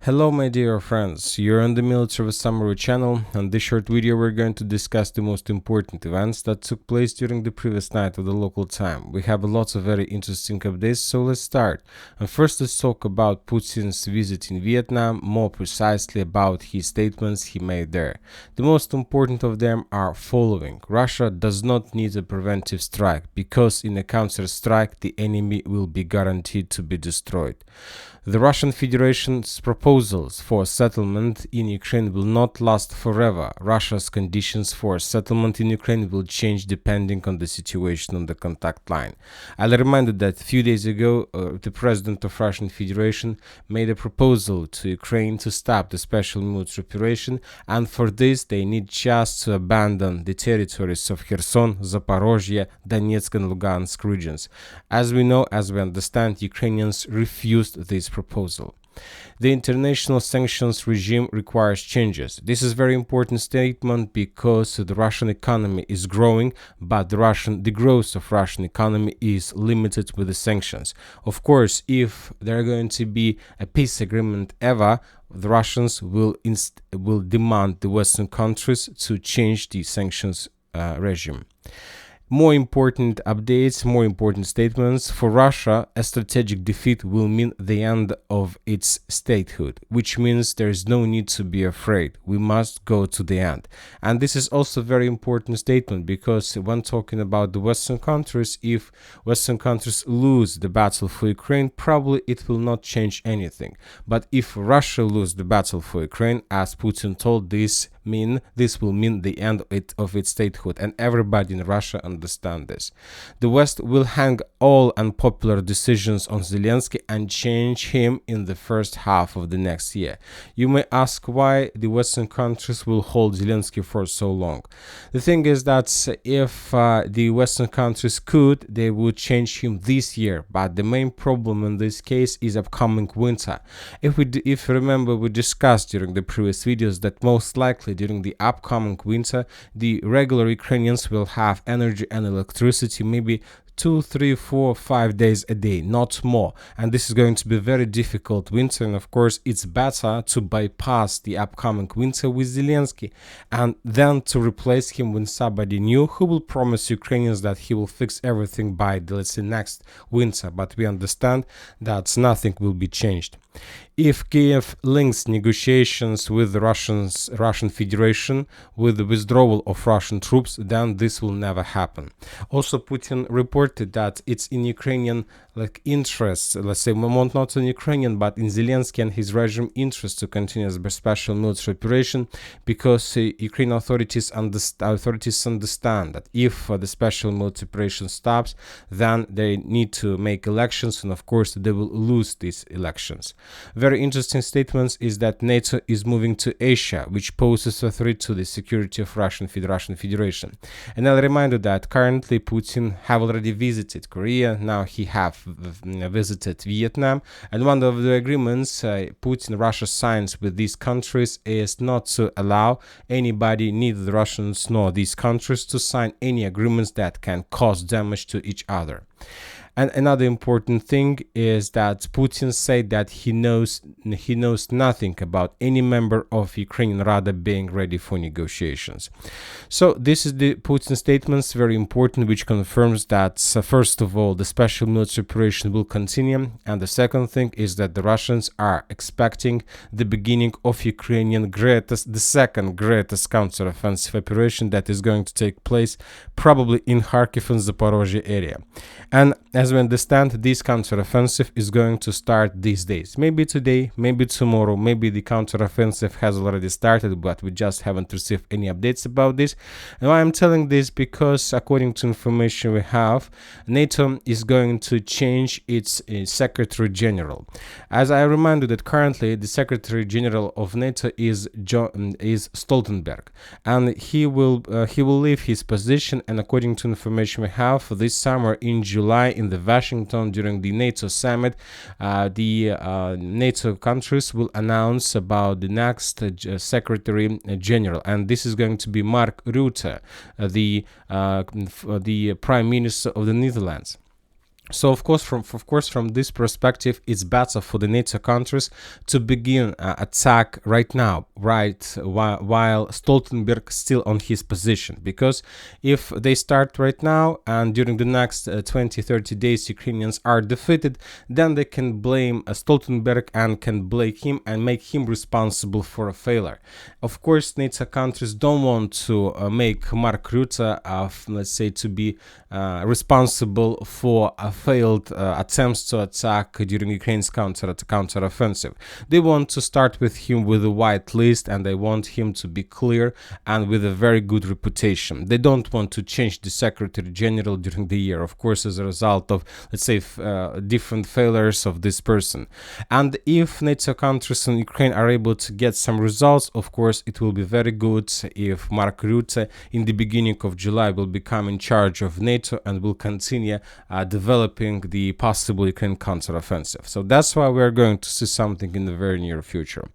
Hello my dear friends, you're on the Military Summary channel. On this short video we're going to discuss the most important events that took place during the previous night of the local time. We have lots of very interesting updates, so let's start. And first let's talk about Putin's visit in Vietnam, more precisely about his statements he made there. The most important of them are following. Russia does not need a preventive strike, because in a counter-strike the enemy will be guaranteed to be destroyed. The Russian Federation's proposals for settlement in Ukraine will not last forever. Russia's conditions for settlement in Ukraine will change depending on the situation on the contact line. I'll remind you that a few days ago, the president of Russian Federation made a proposal to Ukraine to stop the special military operation, and for this they need just to abandon the territories of Kherson, Zaporozhye, Donetsk and Lugansk regions. As we know, as we understand, Ukrainians refused this proposal. The international sanctions regime requires changes. This is a very important statement because the Russian economy is growing, but the growth of Russian economy is limited with the sanctions. Of course, if there are going to be a peace agreement ever, the Russians will demand the Western countries to change the sanctions regime. More important updates, more important statements. For Russia, a strategic defeat will mean the end of its statehood, which means there is no need to be afraid. We must go to the end. And this is also a very important statement, because when talking about the Western countries, if Western countries lose the battle for Ukraine, probably it will not change anything. But if Russia loses the battle for Ukraine, as Putin told, this will mean the end of its statehood, and everybody in Russia understands this. The West will hang all unpopular decisions on Zelensky and change him in the first half of the next year. You may ask why the Western countries will hold Zelensky for so long. The thing is that if the Western countries could, they would change him this year, but the main problem in this case is upcoming winter. If you remember, we discussed during the previous videos that most likely during the upcoming winter, the regular Ukrainians will have energy and electricity maybe 2, 3, 4, 5 days a day, not more. And this is going to be a very difficult winter. And of course, it's better to bypass the upcoming winter with Zelensky and then to replace him with somebody new who will promise Ukrainians that he will fix everything by the, let's say, next winter. But we understand that nothing will be changed. If Kiev links negotiations with the Russian Federation with the withdrawal of Russian troops, then this will never happen. Also, Putin reported that it's in Ukrainian interests, let's say, not in Ukrainian, but in Zelensky and his regime interest to continue the special military operation, because Ukrainian authorities understand that if the special military operation stops, then they need to make elections, and of course they will lose these elections. Very interesting statements is that NATO is moving to Asia, which poses a threat to the security of Russian Federation. And I'll remind you that currently Putin have already visited Korea, now he have visited Vietnam, and one of the agreements Russia signs with these countries is not to allow anybody, neither the Russians nor these countries, to sign any agreements that can cause damage to each other. And another important thing is that Putin said that he knows nothing about any member of Ukrainian Rada being ready for negotiations. So this is the Putin statements, very important, which confirms that first of all the special military operation will continue, and the second thing is that the Russians are expecting the beginning of the second greatest counter-offensive operation that is going to take place probably in Kharkiv and Zaporozhye area. And as we understand, this counter-offensive is going to start these days. Maybe today, maybe tomorrow, maybe the counter-offensive has already started, but we just haven't received any updates about this. And why I'm telling this, because according to information we have, NATO is going to change its Secretary General. As I remind you that currently the Secretary General of NATO is Stoltenberg, and he will leave his position. And according to information we have, this summer in July in Washington during the NATO summit, the NATO countries will announce about the next Secretary General, and this is going to be Mark Rutte, the Prime Minister of the Netherlands. So of course, from this perspective, it's better for the NATO countries to begin attack right now, right while Stoltenberg still on his position. Because if they start right now and during the next 20-30 days Ukrainians are defeated, then they can blame Stoltenberg and can blame him and make him responsible for a failure. Of course, NATO countries don't want to make Mark Rutte, let's say, to be responsible for failed attempts to attack during Ukraine's counter-offensive. They want to start with him with a white list, and they want him to be clear and with a very good reputation. They don't want to change the Secretary General during the year, of course, as a result of, let's say, different failures of this person. And if NATO countries in Ukraine are able to get some results, of course, it will be very good if Mark Rutte in the beginning of July will become in charge of NATO and will continue developing the possible Ukraine counteroffensive. So that's why we are going to see something in the very near future.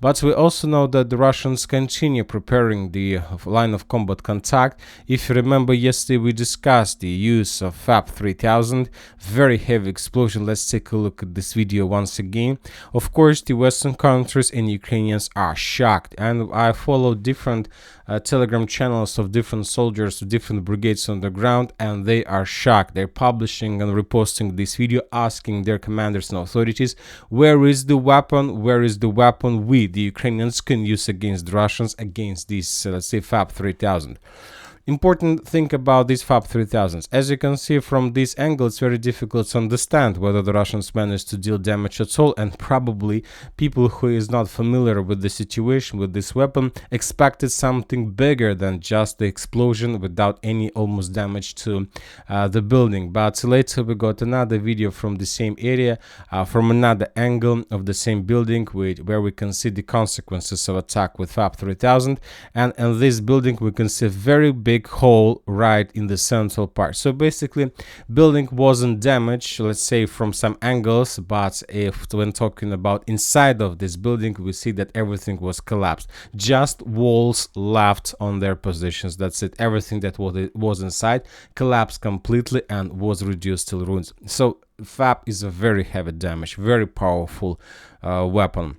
But we also know that the Russians continue preparing the line of combat contact. If you remember, yesterday we discussed the use of FAB 3000, very heavy explosion. Let's take a look at this video once again. Of course, the Western countries and Ukrainians are shocked, and I follow different Telegram channels of different soldiers, different brigades on the ground, and they are shocked. They're publishing and reposting this video, asking their commanders and authorities, where is the weapon? Where is the weapon we, the Ukrainians, can use against the Russians, against these, let's say, FAB 3000? Important thing about these FAB 3000s, as you can see from this angle, it's very difficult to understand whether the Russians managed to deal damage at all, and probably people who is not familiar with the situation with this weapon expected something bigger than just the explosion without any almost damage to the building. But later we got another video from the same area, from another angle of the same building, where we can see the consequences of attack with FAB 3000, and in this building we can see a very big hole right in the central part. So basically, building wasn't damaged, let's say, from some angles, but if when talking about inside of this building, we see that everything was collapsed. Just walls left on their positions. That's it. Everything that was inside collapsed completely and was reduced to ruins. So FAB is a very heavy damage, very powerful weapon.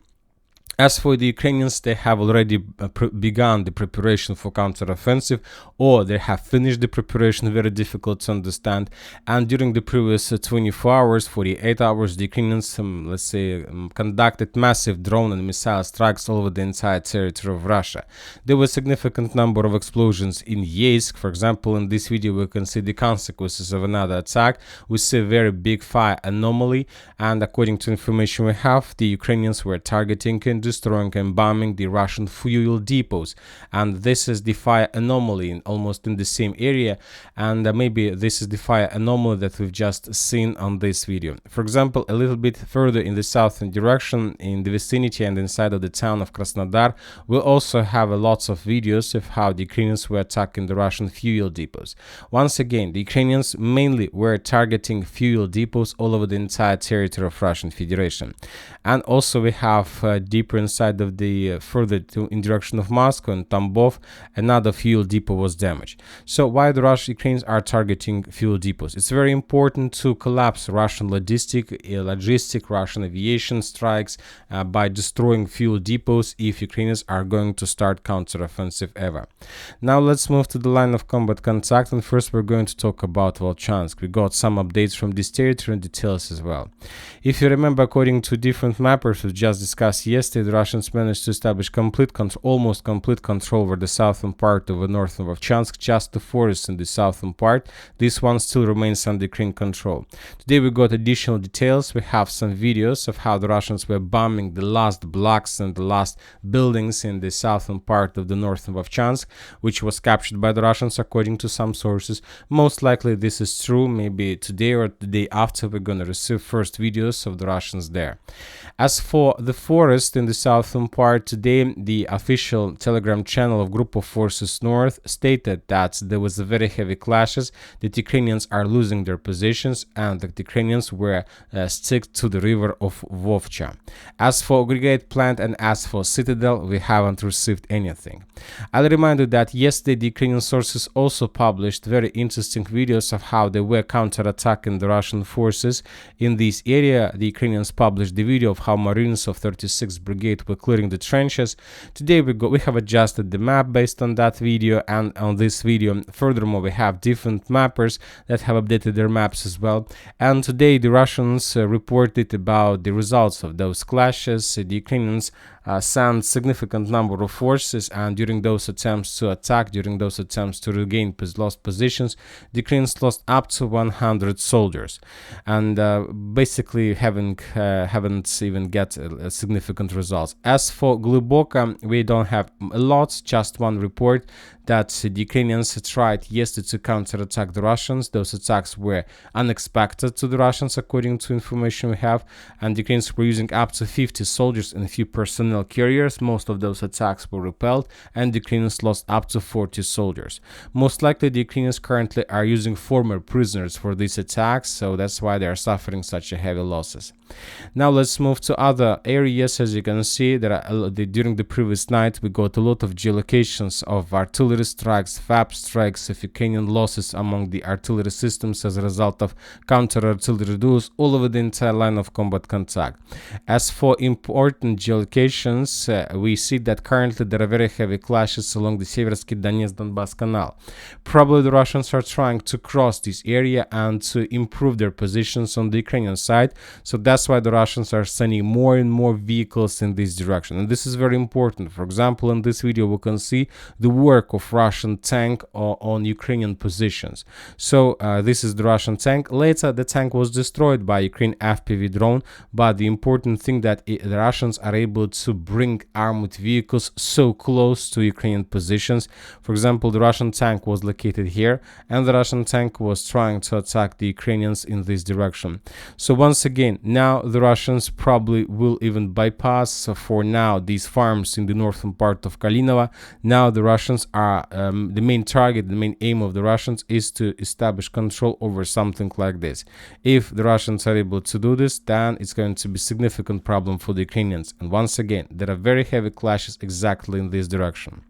As for the Ukrainians, they have already begun the preparation for counteroffensive, or they have finished the preparation, very difficult to understand. And during the previous 24 hours, 48 hours, the Ukrainians, let's say, conducted massive drone and missile strikes all over the entire territory of Russia. There was a significant number of explosions in Yeisk. For example, in this video, we can see the consequences of another attack. We see a very big fire anomaly, and according to information we have, the Ukrainians were targeting and destroying and bombing the Russian fuel depots, and this is the fire anomaly almost in the same area, and maybe this is the fire anomaly that we've just seen on this video. For example, a little bit further in the southern direction, in the vicinity and inside of the town of Krasnodar, we'll also have lots of videos of how the Ukrainians were attacking the Russian fuel depots. Once again, the Ukrainians mainly were targeting fuel depots all over the entire territory of Russian Federation. And also we have deeper inside of the further in direction of Moscow and Tambov, another fuel depot was damaged. So why the Ukrainians are targeting fuel depots? It's very important to collapse Russian logistic Russian aviation strikes by destroying fuel depots if Ukrainians are going to start counteroffensive ever. Now let's move to the line of combat contact, and first we're going to talk about Vovchansk. We got some updates from this territory and details as well. If you remember, according to different mappers we just discussed yesterday, the Russians managed to establish almost complete control over the southern part of the northern Vovchansk, just the forest in the southern part. This one still remains under Ukraine control. Today we got additional details. We have some videos of how the Russians were bombing the last blocks and the last buildings in the southern part of the northern Vovchansk, which was captured by the Russians according to some sources. Most likely this is true. Maybe today or the day after we're gonna receive first videos of the Russians there. As for the forest in the southern part. Today, the official Telegram channel of Group of Forces North stated that there was a very heavy clashes, that Ukrainians are losing their positions, and that Ukrainians were stick to the river of Vovchansk. As for aggregate plant and as for citadel, we haven't received anything. I'll remind you that yesterday the Ukrainian sources also published very interesting videos of how they were counterattacking the Russian forces in this area. The Ukrainians published the video of how Marines of 36th Brigade were clearing the trenches. Today we have adjusted the map based on that video, and on this video furthermore we have different mappers that have updated their maps as well. And today the Russians reported about the results of those clashes. The Ukrainians sent significant number of forces, and during those attempts to attack, during those attempts to regain lost positions, the Ukrainians lost up to 100 soldiers, and basically haven't even get significant results. As for Gluboka, we don't have a lot, just one report that the Ukrainians tried yesterday to counterattack the Russians. Those attacks were unexpected to the Russians, according to information we have, and the Ukrainians were using up to 50 soldiers and a few personnel carriers. Most of those attacks were repelled, and the Ukrainians lost up to 40 soldiers. Most likely the Ukrainians currently are using former prisoners for these attacks, so that's why they are suffering such a heavy losses. Now let's move to other areas. As you can see, during the previous night we got a lot of geolocations of artillery strikes, FAB strikes, of Ukrainian losses among the artillery systems as a result of counter-artillery duels all over the entire line of combat contact. As for important geolocations, we see that currently there are very heavy clashes along the Seversky Donetsk-Donbass canal. Probably the Russians are trying to cross this area and to improve their positions on the Ukrainian side, so that's why the Russians are sending more and more vehicles in this direction, and this is very important. For example, in this video we can see the work of Russian tank on Ukrainian positions. So this is the Russian tank. Later the tank was destroyed by Ukraine FPV drone, but the important thing that the Russians are able to bring armored vehicles so close to Ukrainian positions. For example, the Russian tank was located here, and the Russian tank was trying to attack the Ukrainians in this direction. So once again, now the Russians probably will even bypass for now these farms in the northern part of Kalinova. Now the Russians are the main target, the main aim of the Russians is to establish control over something like this. If the Russians are able to do this, then it's going to be a significant problem for the Ukrainians, and once again there are very heavy clashes exactly in this direction.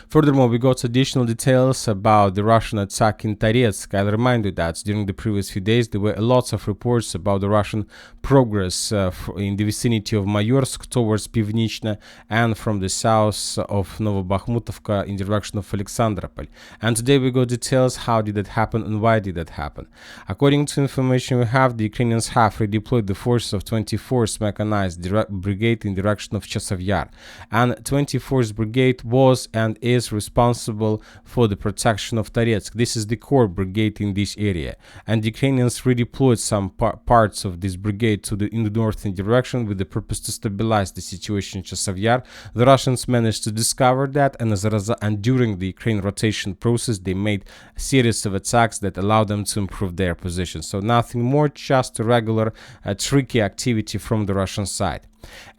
Furthermore, we got additional details about the Russian attack in Toretsk. I'll remind you that during the previous few days there were lots of reports about the Russian progress in the vicinity of Mayorsk towards Pivnichne and from the south of Novobakhmutovka in the direction of Alexandropol. And today we got details how did that happen and why did that happen. According to information we have, the Ukrainians have redeployed the forces of 24th Mechanized Brigade in the direction of Chasov Yar, and 24th Brigade was and is responsible for the protection of Toretsk. This is the core brigade in this area, and the Ukrainians redeployed some parts of this brigade in the northern direction with the purpose to stabilize the situation in Chasov Yar. The Russians managed to discover that, and as a result, and during the Ukraine rotation process they made a series of attacks that allowed them to improve their position. So nothing more, just a regular tricky activity from the Russian side.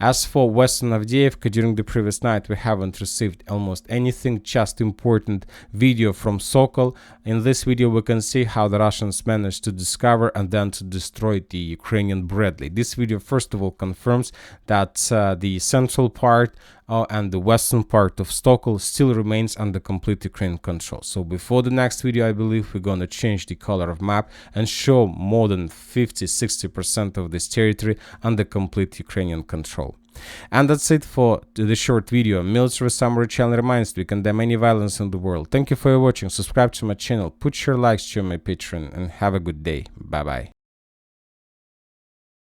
As for Western Avdiivka, during the previous night we haven't received almost anything, just important video from Sokol. In this video we can see how the Russians managed to discover and then to destroy the Ukrainian Bradley. This video first of all confirms that the central part and the western part of Sokol still remains under complete Ukrainian control. So before the next video I believe we're gonna change the color of map and show more than 50-60% of this territory under complete Ukrainian control. And that's it for the short video. Military Summary channel reminds we condemn any violence in the world. Thank you for watching, subscribe to my channel, put your likes to my Patreon, and have a good day. Bye bye.